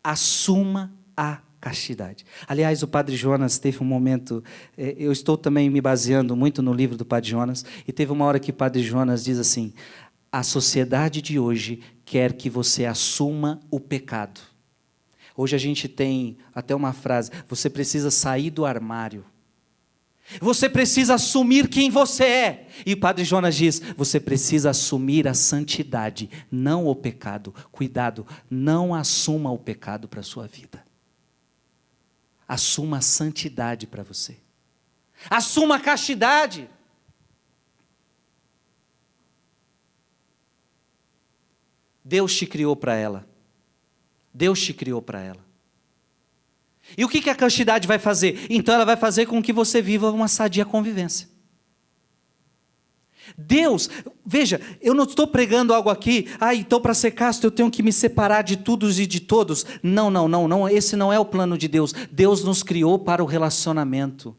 Assuma a castidade. Aliás, o Padre Jonas teve um momento, eu estou também me baseando muito no livro do Padre Jonas, e teve uma hora que o Padre Jonas diz assim: A sociedade de hoje quer que você assuma o pecado. Hoje a gente tem até uma frase: você precisa sair do armário. Você precisa assumir quem você é. E o Padre Jonas diz: você precisa assumir a santidade, não o pecado. Cuidado, não assuma o pecado para a sua vida. Assuma a santidade para você. Assuma a castidade. Deus te criou para ela. Deus te criou para ela. E o que a castidade vai fazer? Então ela vai fazer com que você viva uma sadia convivência. Deus, veja, eu não estou pregando algo aqui, então para ser casto eu tenho que me separar de todos e de todos. Não, esse não é o plano de Deus. Deus nos criou para o relacionamento.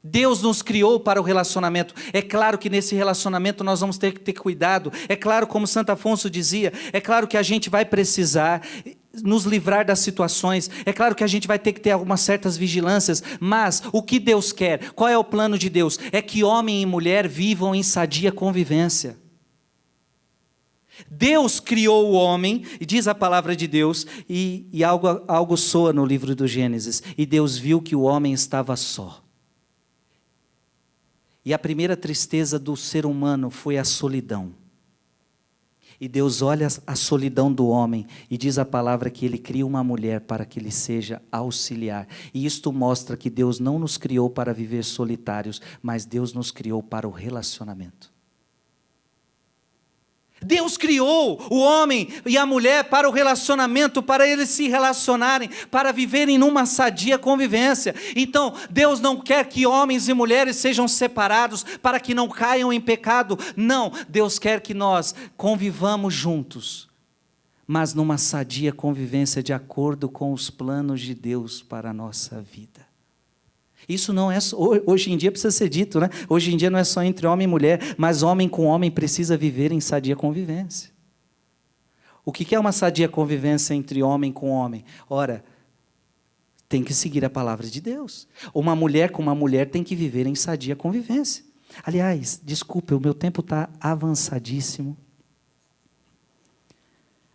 Deus nos criou para o relacionamento. É claro que nesse relacionamento nós vamos ter que ter cuidado. É claro, como Santo Afonso dizia, é claro que a gente vai precisar nos livrar das situações. É claro que a gente vai ter que ter algumas certas vigilâncias, mas o que Deus quer? Qual é o plano de Deus? É que homem e mulher vivam em sadia convivência. Deus criou o homem, e diz a palavra de Deus, e algo soa no livro do Gênesis, e Deus viu que o homem estava só. E a primeira tristeza do ser humano foi a solidão. E Deus olha a solidão do homem e diz a palavra que Ele cria uma mulher para que lhe seja auxiliar. E isto mostra que Deus não nos criou para viver solitários, mas Deus nos criou para o relacionamento. Deus criou o homem e a mulher para o relacionamento, para eles se relacionarem, para viverem numa sadia convivência. Então, Deus não quer que homens e mulheres sejam separados para que não caiam em pecado. Não, Deus quer que nós convivamos juntos, mas numa sadia convivência de acordo com os planos de Deus para a nossa vida. Isso não é só, hoje em dia precisa ser dito, né? Hoje em dia não é só entre homem e mulher, mas homem com homem precisa viver em sadia convivência. O que é uma sadia convivência entre homem com homem? Ora, tem que seguir a palavra de Deus. Uma mulher com uma mulher tem que viver em sadia convivência. Aliás, desculpe, o meu tempo está avançadíssimo,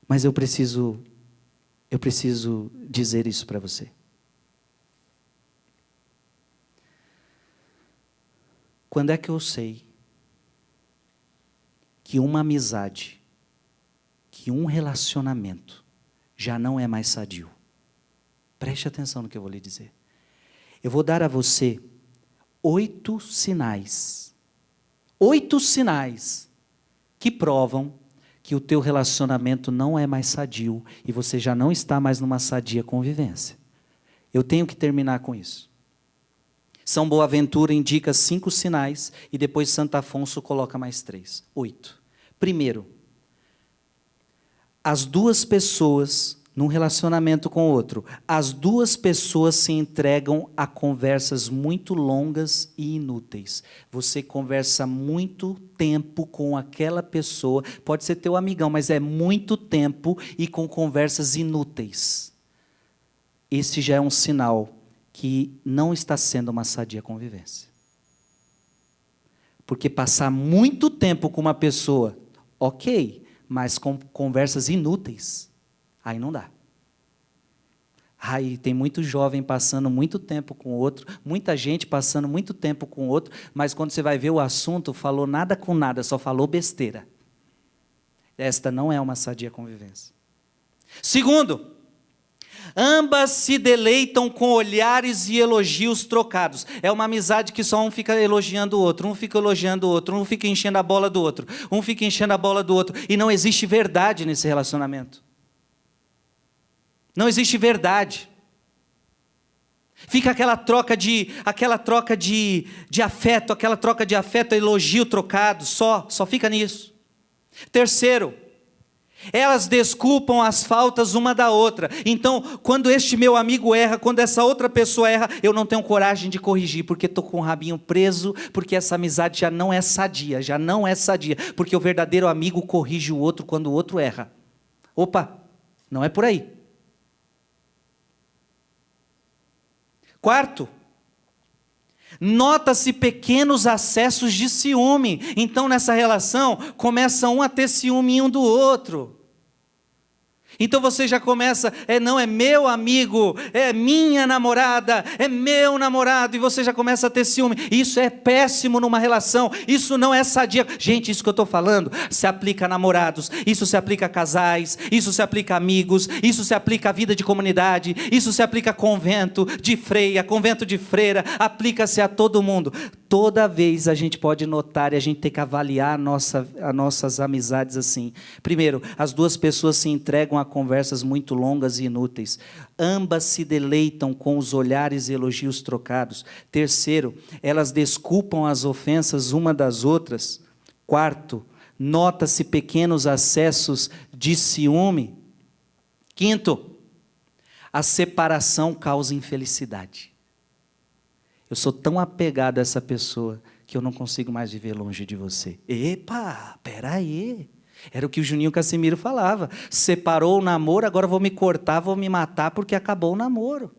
mas eu preciso dizer isso para você. Quando é que eu sei que uma amizade, que um relacionamento já não é mais sadio? Preste atenção no que eu vou lhe dizer. Eu vou dar a você 8 sinais. 8 sinais que provam que o teu relacionamento não é mais sadio e você já não está mais numa sadia convivência. Eu tenho que terminar com isso. São Boaventura indica 5 sinais e depois Santo Afonso coloca mais 3. 8. Primeiro, as duas pessoas, num relacionamento com o outro, as duas pessoas se entregam a conversas muito longas e inúteis. Você conversa muito tempo com aquela pessoa, pode ser teu amigão, mas é muito tempo e com conversas inúteis. Esse já é um sinal que não está sendo uma sadia convivência. Porque passar muito tempo com uma pessoa, ok, mas com conversas inúteis, aí não dá. Aí tem muito jovem passando muito tempo com o outro, muita gente passando muito tempo com o outro, mas quando você vai ver o assunto, falou nada com nada, só falou besteira. Esta não é uma sadia convivência. Segundo, ambas se deleitam com olhares e elogios trocados. É uma amizade que só um fica elogiando o outro, um fica elogiando o outro, um fica enchendo a bola do outro, um fica enchendo a bola do outro. E não existe verdade nesse relacionamento. Não existe verdade. Fica aquela troca de afeto, aquela troca de afeto, elogio trocado, só fica nisso. Terceiro, elas desculpam as faltas uma da outra. Então, quando este meu amigo erra, quando essa outra pessoa erra, eu não tenho coragem de corrigir, porque estou com o rabinho preso, porque essa amizade já não é sadia, porque o verdadeiro amigo corrige o outro quando o outro erra. Opa, não é por aí. Quarto, Nota-se pequenos acessos de ciúme. Então nessa relação, começa um a ter ciúme um do outro. Então você já começa, não, é meu amigo, é minha namorada, é meu namorado, e você já começa a ter ciúme. Isso é péssimo numa relação, isso não é sadia. Gente, isso que eu estou falando se aplica a namorados, isso se aplica a casais, isso se aplica a amigos, isso se aplica à vida de comunidade, isso se aplica a convento de freira, convento de freira, aplica-se a todo mundo. Toda vez a gente pode notar e a gente tem que avaliar as nossas amizades assim. Primeiro, as duas pessoas se entregam a conversas muito longas e inúteis. Ambas se deleitam com os olhares e elogios trocados. Terceiro, elas desculpam as ofensas uma das outras. Quarto, nota-se pequenos acessos de ciúme. Quinto, a separação causa infelicidade. Eu sou tão apegado a essa pessoa que eu não consigo mais viver longe de você. Epa, peraí. Era o que o Juninho Casimiro falava. Separou o namoro, agora vou me cortar, vou me matar porque acabou o namoro.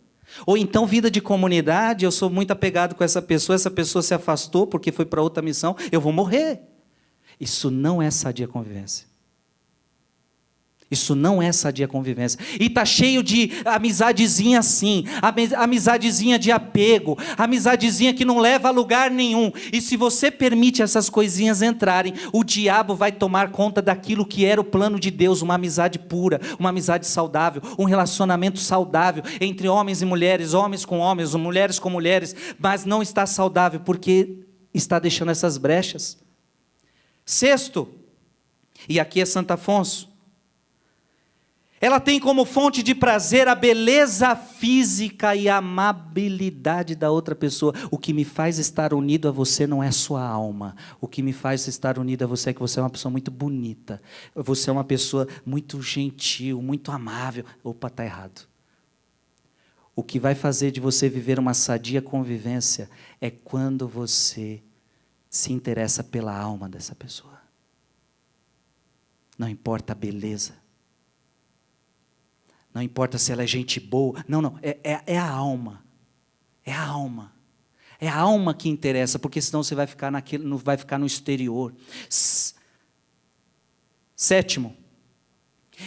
Ou então vida de comunidade, eu sou muito apegado com essa pessoa se afastou porque foi para outra missão, eu vou morrer. Isso não é sadia convivência. Isso não é sadia convivência. E está cheio de amizadezinha assim, amizadezinha de apego, amizadezinha que não leva a lugar nenhum. E se você permite essas coisinhas entrarem, o diabo vai tomar conta daquilo que era o plano de Deus, uma amizade pura, uma amizade saudável, um relacionamento saudável entre homens e mulheres, homens com homens, mulheres com mulheres, mas não está saudável porque está deixando essas brechas. Sexto, e aqui é Santo Afonso, ela tem como fonte de prazer a beleza física e a amabilidade da outra pessoa. O que me faz estar unido a você não é sua alma. O que me faz estar unido a você é que você é uma pessoa muito bonita. Você é uma pessoa muito gentil, muito amável. Opa, está errado. O que vai fazer de você viver uma sadia convivência é quando você se interessa pela alma dessa pessoa. Não importa a beleza. Não importa se ela é gente boa. Não. É a alma. É a alma. É a alma que interessa, porque senão você vai ficar não vai ficar no exterior. Sétimo,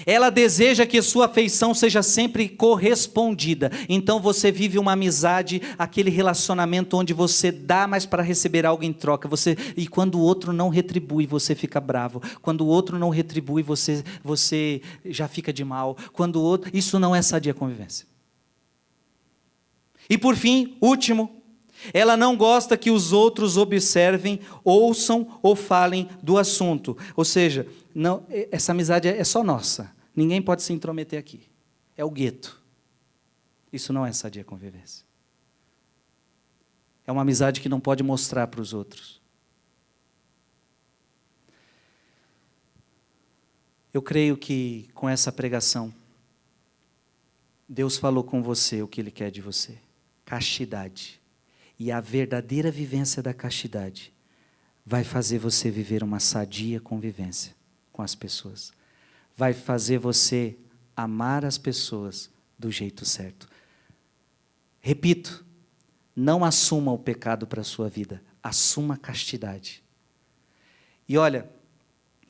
ela deseja que sua afeição seja sempre correspondida. Então você vive uma amizade, aquele relacionamento onde você dá mais para receber algo em troca. E quando o outro não retribui, você fica bravo. Quando o outro não retribui, você já fica de mal. Isso não é sadia convivência. E por fim, último, ela não gosta que os outros observem, ouçam ou falem do assunto. Ou seja, não, essa amizade é só nossa. Ninguém pode se intrometer aqui. É o gueto. Isso não é sadia convivência. É uma amizade que não pode mostrar para os outros. Eu creio que com essa pregação, Deus falou com você o que Ele quer de você. Castidade. E a verdadeira vivência da castidade vai fazer você viver uma sadia convivência com as pessoas. Vai fazer você amar as pessoas do jeito certo. Repito, não assuma o pecado para a sua vida, assuma a castidade. E olha,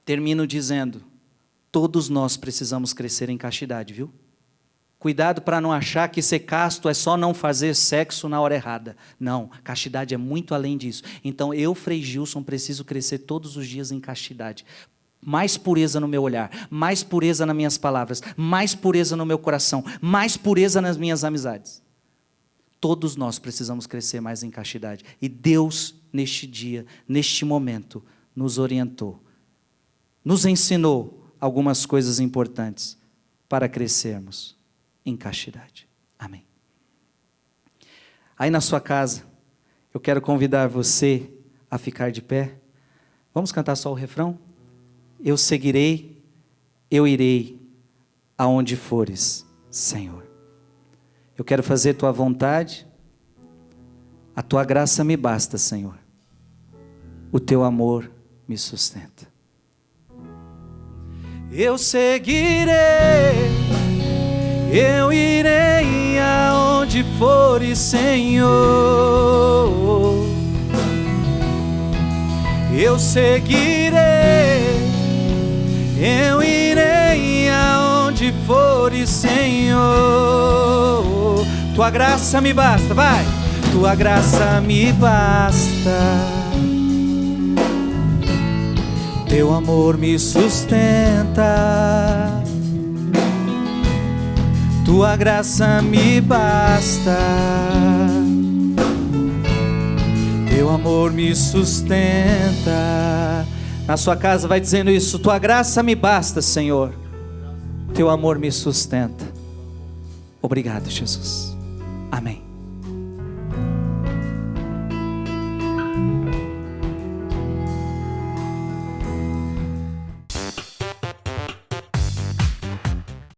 termino dizendo, todos nós precisamos crescer em castidade, viu? Cuidado para não achar que ser casto é só não fazer sexo na hora errada. Não, castidade é muito além disso. Então eu, Frei Gilson, preciso crescer todos os dias em castidade. Mais pureza no meu olhar, mais pureza nas minhas palavras, mais pureza no meu coração, mais pureza nas minhas amizades. Todos nós precisamos crescer mais em castidade. E Deus, neste dia, neste momento, nos orientou, nos ensinou algumas coisas importantes para crescermos em castidade. Amém. Aí na sua casa, eu quero convidar você a ficar de pé. Vamos cantar só o refrão? Eu seguirei, eu irei aonde fores, Senhor. Eu quero fazer tua vontade, a tua graça me basta, Senhor. O teu amor me sustenta. Eu seguirei, eu irei aonde fores, Senhor. eu seguirei, eu irei aonde fores, Senhor. Tua graça me basta, vai. Tua graça me basta, teu amor me sustenta. Tua graça me basta, teu amor me sustenta. Na sua casa vai dizendo isso: tua graça me basta, Senhor, teu amor me sustenta. Obrigado, Jesus. Amém.